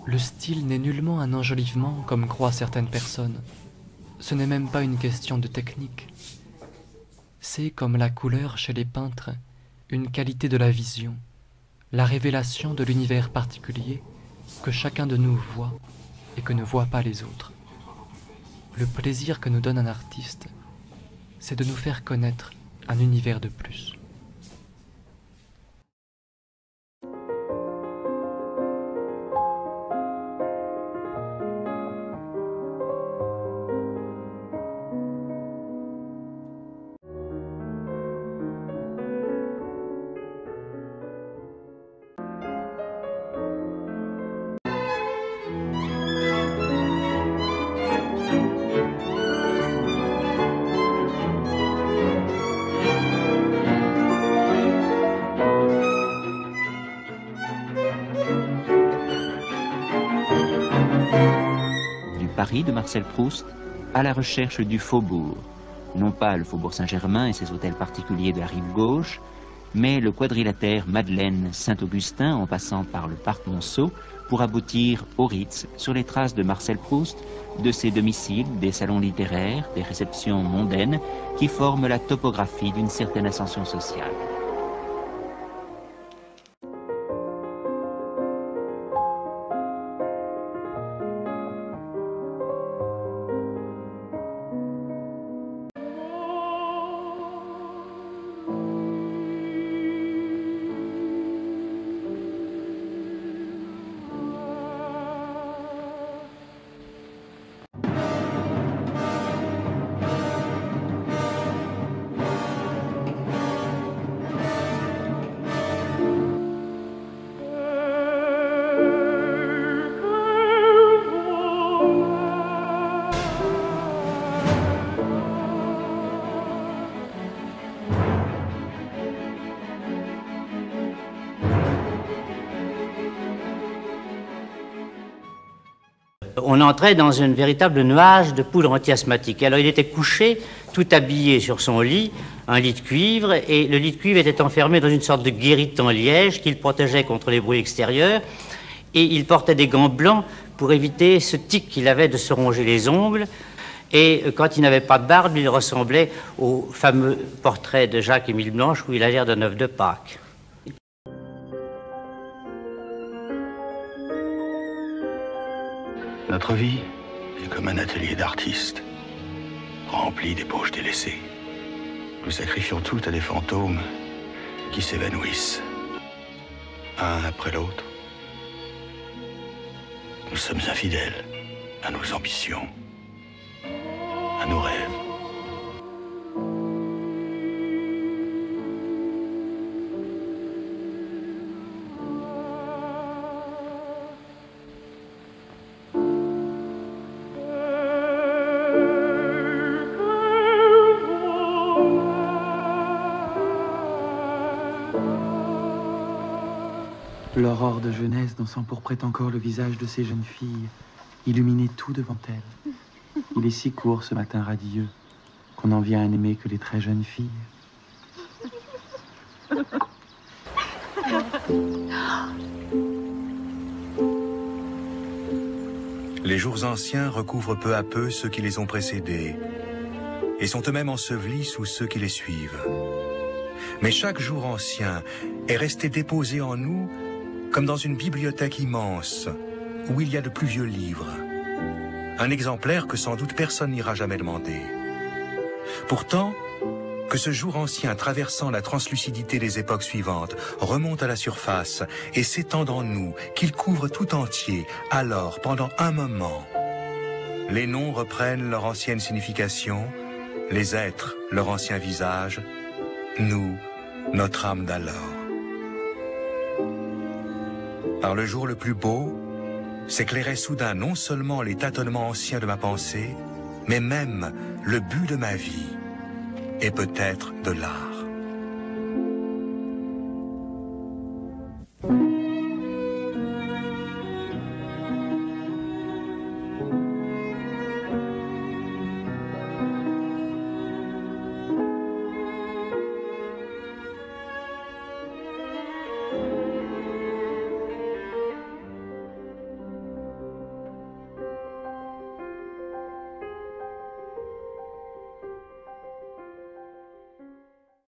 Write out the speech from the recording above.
Le style n'est nullement un enjolivement comme croient certaines personnes. Ce n'est même pas une question de technique. C'est, comme la couleur chez les peintres, une qualité de la vision, la révélation de l'univers particulier que chacun de nous voit et que ne voient pas les autres. Le plaisir que nous donne un artiste, c'est de nous faire connaître un univers de plus. Paris de Marcel Proust à la recherche du faubourg. Non pas le faubourg Saint-Germain et ses hôtels particuliers de la rive gauche, mais le quadrilatère Madeleine-Saint-Augustin en passant par le parc Monceau pour aboutir au Ritz sur les traces de Marcel Proust, de ses domiciles, des salons littéraires, des réceptions mondaines qui forment la topographie d'une certaine ascension sociale. On entrait dans un véritable nuage de poudre anti-asthmatique. Alors il était couché, tout habillé sur son lit, un lit de cuivre, et le lit de cuivre était enfermé dans une sorte de guérite en liège qui le protégeait contre les bruits extérieurs, et il portait des gants blancs pour éviter ce tic qu'il avait de se ronger les ongles. Et quand il n'avait pas de barbe, il ressemblait au fameux portrait de Jacques-Émile Blanche où il a l'air d'un œuf de Pâques. Notre vie est comme un atelier d'artistes, rempli d'ébauches délaissées. Nous sacrifions tout à des fantômes qui s'évanouissent, un après l'autre. Nous sommes infidèles à nos ambitions, à nos rêves. L'aurore de jeunesse dont s'empourprait encore le visage de ces jeunes filles illuminait tout devant elles. Il est si court ce matin radieux qu'on n'en vient à n'aimer que les très jeunes filles. Les jours anciens recouvrent peu à peu ceux qui les ont précédés et sont eux-mêmes ensevelis sous ceux qui les suivent. Mais chaque jour ancien est resté déposé en nous comme dans une bibliothèque immense où il y a de plus vieux livres. Un exemplaire que sans doute personne n'ira jamais demander. Pourtant, que ce jour ancien traversant la translucidité des époques suivantes remonte à la surface et s'étende en nous, qu'il couvre tout entier, alors, pendant un moment, les noms reprennent leur ancienne signification, les êtres leur ancien visage, nous, notre âme d'alors. Par le jour le plus beau, s'éclairait soudain non seulement les tâtonnements anciens de ma pensée, mais même le but de ma vie, et peut-être de l'art.